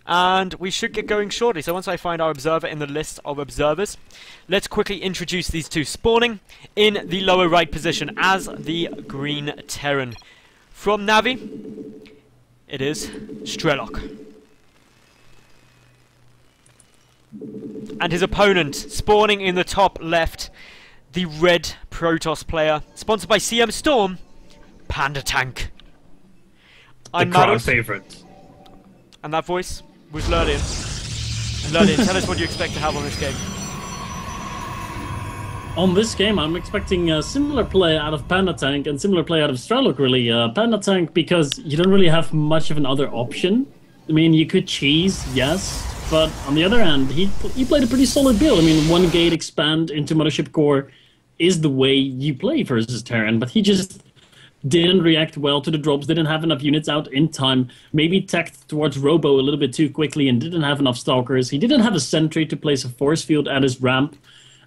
and we should get going shortly. So once I find our observer in the list of observers, let's quickly introduce these two, spawning in the lower right position as the green Terran. From Navi, it is Strelok. And his opponent, spawning in the top left, the red Protoss player, sponsored by CM Storm, PandaTank. I'm the crowd Madals, favorite. and that voice was Lyrlian. Lyrlian, tell us what you expect to have on this game. On this game, I'm expecting a similar play out of PandaTank and similar play out of Strelok, really. PandaTank, because you don't really have much of another option. I mean, you could cheese, yes, but on the other hand, he played a pretty solid build. I mean, one gate expand into Mothership Core is the way you play versus Terran, but he just didn't react well to the drops, didn't have enough units out in time, maybe tacked towards Robo a little bit too quickly and didn't have enough Stalkers. He didn't have a sentry to place a force field at his ramp.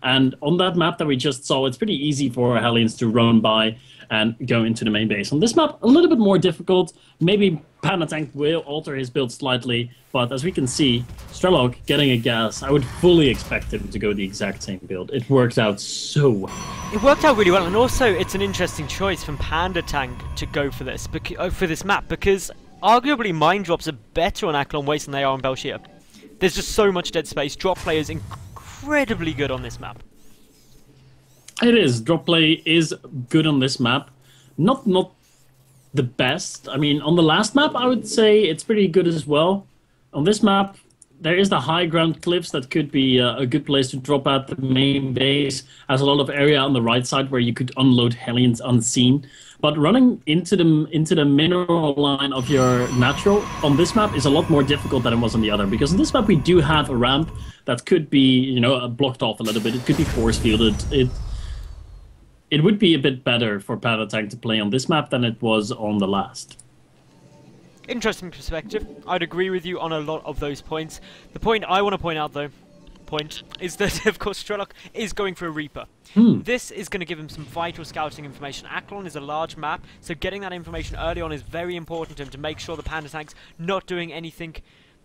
And on that map that we just saw, it's pretty easy for Hellions to run by and go into the main base. On this map, a little bit more difficult. Maybe PandaTank will alter his build slightly, but as we can see, Strelok getting a gas, I would fully expect him to go the exact same build. It worked out so well. It worked out really well, and also it's an interesting choice from PandaTank to go for this map, because arguably mine drops are better on Aklon Waste than they are on Belshir. There's just so much dead space. Drop play is incredibly good on this map. It is. Drop play is good on this map. Not the best. I mean, on the last map, I would say it's pretty good as well. On this map, there is the high ground cliffs that could be a good place to drop out the main base. Has a lot of area on the right side where you could unload Hellions unseen. But running into the mineral line of your natural on this map is a lot more difficult than it was on the other. Because on this map, we do have a ramp that could be, you know, blocked off a little bit. It could be force fielded. It would be a bit better for PandaTank to play on this map than it was on the last. Interesting perspective. I'd agree with you on a lot of those points. The point I want to point out, though, is that, of course, Strelok is going for a Reaper. This is going to give him some vital scouting information. Aklon is a large map, so getting that information early on is very important to him to make sure the PandaTank's not doing anything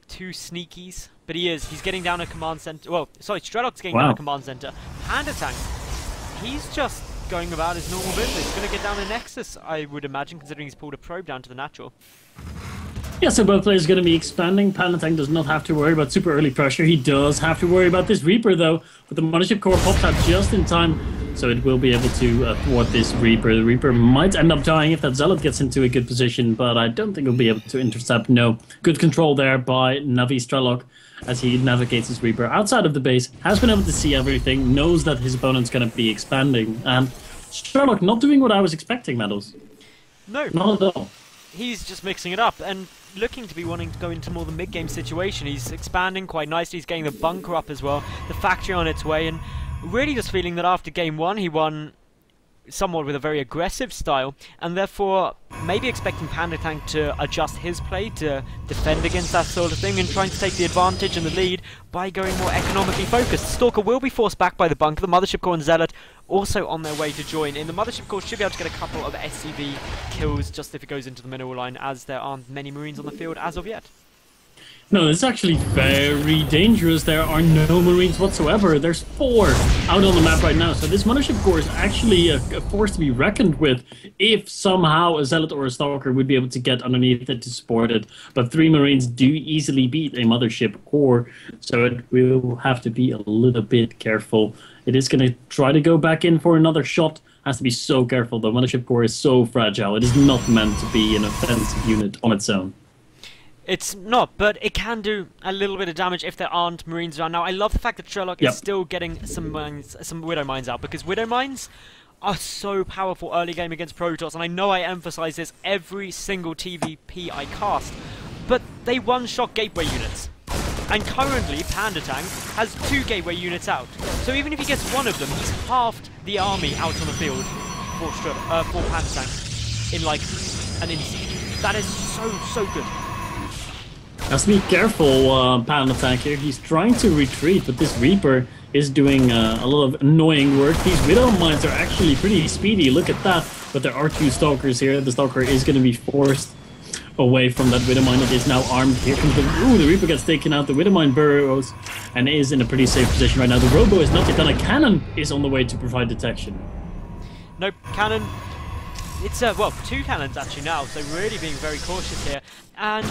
too sneakies. But he is. He's getting down a command center. Well, sorry, Strelok's getting down a command center. PandaTank, he's just going about his normal business. Going to get down a Nexus, I would imagine, considering he's pulled a probe down to the natural. Yeah, so both players are going to be expanding. PandaTank does not have to worry about super early pressure. He does have to worry about this Reaper, though. But the Mothership Core pops out just in time, so it will be able to thwart this Reaper. The Reaper might end up dying if that Zealot gets into a good position, but I don't think he'll be able to intercept. No. Good control there by Navi Strelok as he navigates his Reaper outside of the base. Has been able to see everything, knows that his opponent's going to be expanding. And Strelok not doing what I was expecting, Madals. No. Not at all. He's just mixing it up and looking to be wanting to go into more the mid-game situation. He's expanding quite nicely. He's getting the bunker up as well, the factory on its way, and really just feeling that after game one he won somewhat with a very aggressive style, and therefore maybe expecting PandaTank to adjust his play to defend against that sort of thing and trying to take the advantage and the lead by going more economically focused. Stalker will be forced back by the bunker. The Mothership Core and Zealot also on their way to join in. The Mothership Core should be able to get a couple of SCV kills just if it goes into the mineral line, as there aren't many Marines on the field as of yet. No, it's actually very dangerous. There are no Marines whatsoever. There's 4 out on the map right now. So this Mothership Core is actually a force to be reckoned with if somehow a Zealot or a Stalker would be able to get underneath it to support it. But 3 Marines do easily beat a Mothership Core, so it will have to be a little bit careful. It is going to try to go back in for another shot. Has to be so careful. The Mothership Core is so fragile. It is not meant to be an offensive unit on its own. It's not, but it can do a little bit of damage if there aren't Marines around. Now, I love the fact that Strelok is still getting some Widow Mines out, because Widow Mines are so powerful early game against Protoss, and I know I emphasize this every single TvP I cast, but they one-shot gateway units. And currently, PandaTank has 2 gateway units out. So even if he gets one of them, he's halved the army out on the field for PandaTank in like an instant. That is so good. Has to be careful, PandaTank here. He's trying to retreat, but this Reaper is doing a lot of annoying work. These Widow Mines are actually pretty speedy, look at that. But there are 2 Stalkers here. The Stalker is going to be forced away from that Widowmine. It is now armed. Here comes the... Ooh, the Reaper gets taken out. The Widowmine burrows and is in a pretty safe position right now. The Robo is not yet done. A cannon is on the way to provide detection. Nope, cannon. It's, well, 2 cannons actually now, so really being very cautious here. And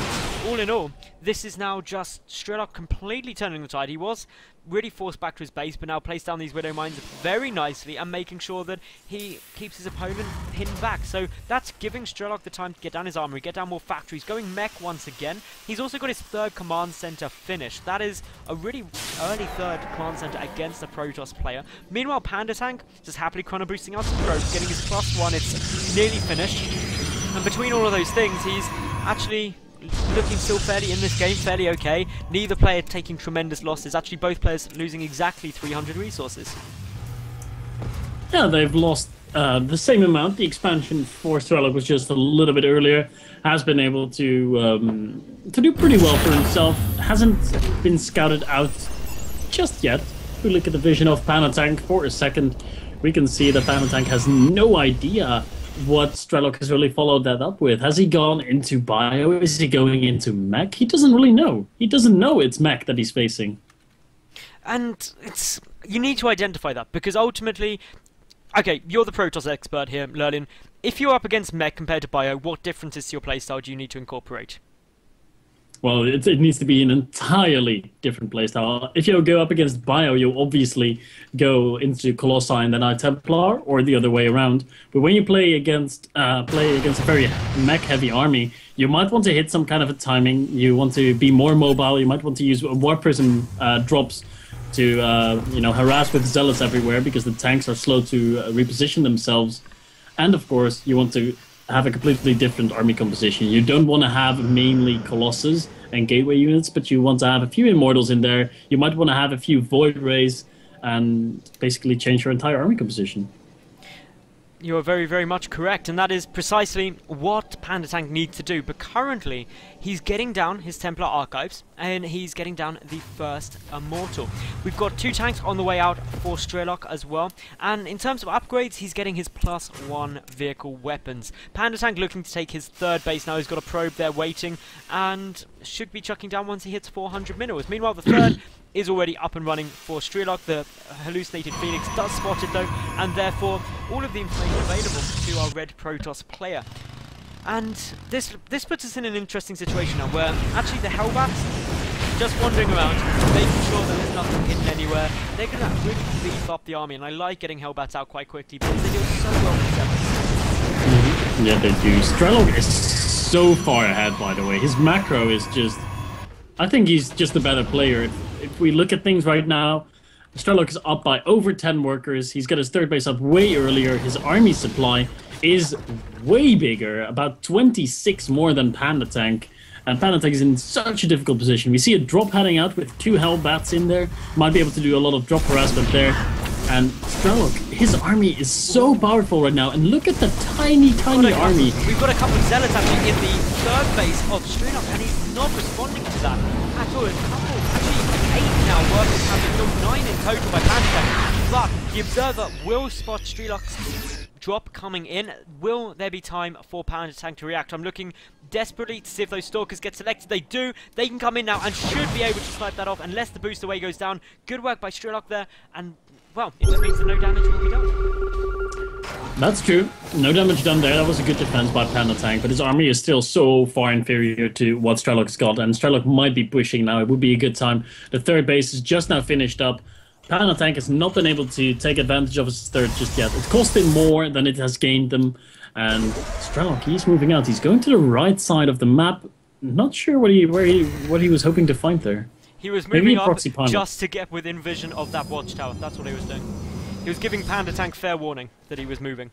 all in all, this is now just Strelok completely turning the tide. He was really forced back to his base, but now placed down these Widow Mines very nicely and making sure that he keeps his opponent pinned back. So that's giving Strelok the time to get down his armory, get down more factories, going mech once again. He's also got his 3rd command center finished. That is a really early 3rd command center against a Protoss player. Meanwhile, PandaTank just happily chrono boosting out some probes, getting his +1. It's nearly finished. And between all of those things, he's actually looking still fairly in this game, fairly okay. Neither player taking tremendous losses. Actually, both players losing exactly 300 resources. Yeah, they've lost the same amount. The expansion for Strelok was just a little bit earlier. Has been able to do pretty well for himself. Hasn't been scouted out just yet. If we look at the vision of PandaTank for a second, we can see that PandaTank has no idea what Strelok has really followed that up with. Has he gone into bio? Is he going into mech? He doesn't really know. He doesn't know it's mech that he's facing. And it's... you need to identify that, because ultimately... Okay, you're the Protoss expert here, Lyrlian. If you're up against mech compared to bio, what differences to your playstyle do you need to incorporate? Well, it needs to be an entirely different playstyle. If you go up against bio, you'll obviously go into Colossi and then Templar, or the other way around. But when you play against a very mech-heavy army, you might want to hit some kind of a timing. You want to be more mobile. You might want to use Warp Prism drops to harass with zealots everywhere, because the tanks are slow to reposition themselves. And of course, you want to have a completely different army composition. You don't want to have mainly Colossus and Gateway units, but you want to have a few Immortals in there. You might want to have a few Void Rays and basically change your entire army composition. You are very, very much correct, and that is precisely what PandaTank needs to do. But currently, he's getting down his Templar Archives, and he's getting down the first Immortal. We've got 2 tanks on the way out for Strelok as well, and in terms of upgrades, he's getting his +1 vehicle weapons. PandaTank looking to take his 3rd base now. He's got a probe there waiting, and should be chucking down once he hits 400 minerals. Meanwhile, the 3rd is already up and running for Strelok. The hallucinated Phoenix does spot it though, and therefore all of the information available to our red Protoss player. And this puts us in an interesting situation now, where actually the Hellbats just wandering around, making sure that there's nothing hidden anywhere. They're going to really beef up the army, and I like getting Hellbats out quite quickly because they do so well with zealots. Yeah, they do. Strelok is so far ahead, by the way. His macro is just... I think he's just a better player. If we look at things right now, Strelok is up by over 10 workers. He's got his 3rd base up way earlier. His army supply is way bigger, about 26 more than PandaTank. And PandaTank is in such a difficult position. We see a drop heading out with 2 Hellbats in there. Might be able to do a lot of drop harassment there. And Strelok, his army is so powerful right now. And look at the tiny army. We've got a couple of zealots actually in the 3rd base of Strelok, and he's not responding to that at all. A couple, actually 8 now workers have been killed, 9 in total by PandaTank. But the observer will spot Strelok's drop coming in. Will there be time for PandaTank to react? I'm looking desperately to see if those stalkers get selected. They do. They can come in now and should be able to snipe that off unless the boost away goes down. Good work by Strelok there, and well, it just means that no damage will be done. That's true. No damage done there. That was a good defense by PandaTank, but his army is still so far inferior to what Strelok's got, and Strelok might be pushing now. It would be a good time. The 3rd base is just now finished up. PandaTank has not been able to take advantage of his 3rd just yet. It's cost him more than it has gained them, and Strelok, he's moving out. He's going to the right side of the map. Not sure what he was hoping to find there. He was moving up just to get within vision of that watchtower. That's what he was doing. He was giving PandaTank fair warning that he was moving.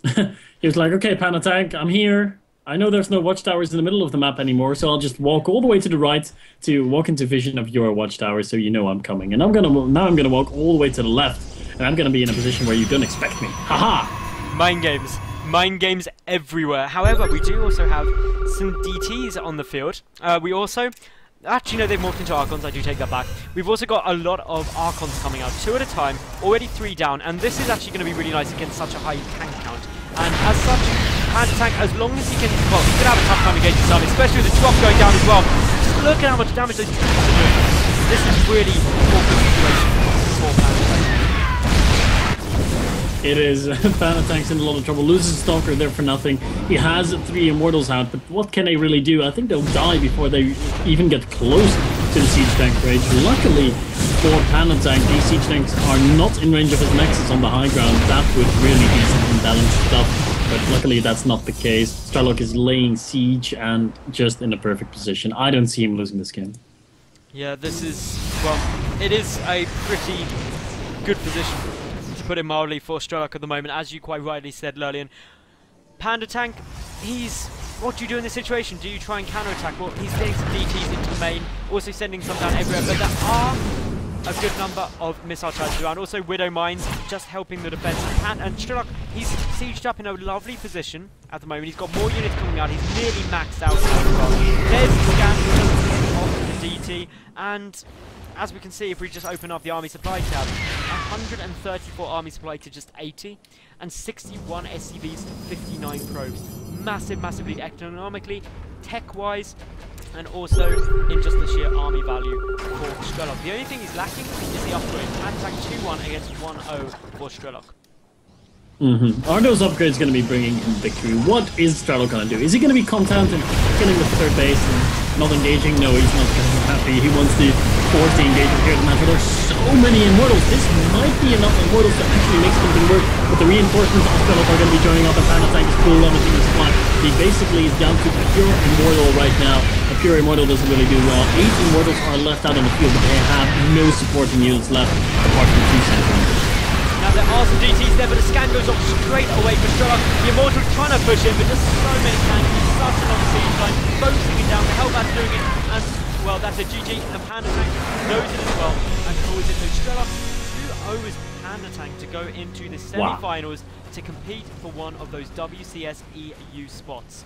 He was like, okay, PandaTank, I'm here. I know there's no watchtowers in the middle of the map anymore, so I'll just walk all the way to the right to walk into vision of your watchtower, so you know I'm coming. And I'm gonna walk all the way to the left, and I'm gonna be in a position where you don't expect me. Haha! Mind games. Mind games everywhere. However, we do also have some DTs on the field. We also... Actually, no, they've morphed into Archons, I do take that back. We've also got a lot of Archons coming out, 2 at a time, already 3 down, and this is actually going to be really nice against such a high tank count. And as such, PandaTank, as long as he can, well, he's going to have a tough time against this army, especially with the drop going down as well. Just look at how much damage those troops are doing. This is really awkward situation for PandaTank. It is. PandaTank's in a lot of trouble. Loses Stalker there for nothing. He has 3 Immortals out, but what can they really do? I think they'll die before they even get close to the Siege Tank rage. Luckily for PandaTank, these Siege Tanks are not in range of his Nexus on the high ground. That would really be some imbalanced stuff, but luckily that's not the case. Strelok is laying siege and just in a perfect position. I don't see him losing this game. Yeah, this is, well, it is a pretty good position, to put it mildly, for Strelok at the moment. As you quite rightly said, Lyrlian, PandaTank, what do you do in this situation? Do you try and counterattack? Well, he's getting some DTs into the main, also sending some down everywhere, but there are a good number of missile charges around. Also, Widow Mines just helping the defense. And Strelok, he's sieged up in a lovely position at the moment. He's got more units coming out. He's nearly maxed out. There's the scan of the DT, and as we can see, if we just open up the army supply tab, 134 army supply to just 80, and 61 SCVs to 59 probes. Massive, massively economically, tech-wise, and also in just the sheer army value for Strelok. The only thing he's lacking is the upgrade. PandaTank 2-1 against 1-0 for Strelok. Are those upgrades going to be bringing him victory? What is Strelok going to do? Is he going to be content in killing the third base and not engaging? No, he's not going to be happy. He wants to force the engagement here at the match. There's so many Immortals. This might be enough Immortals to actually make something work. But the reinforcements of Strelok are going to be joining up, and PandaTank is full on the supply. He basically is down to a pure Immortal right now. A pure Immortal doesn't really do well. 8 Immortals are left out on the field, but they have no supporting units left apart from 2 Sentinels. Now there are some DTs there, but the scan goes off straight away for Strelok. The Immortal's trying to push in, but just so many cannons, such a long siege line, focusing it down, the Hellbat's doing it, and, well, that's a GG, and PandaTank knows it as well, and calls it. So Strelok 2-0 PandaTank to go into the semi-finals to compete for one of those WCS EU spots.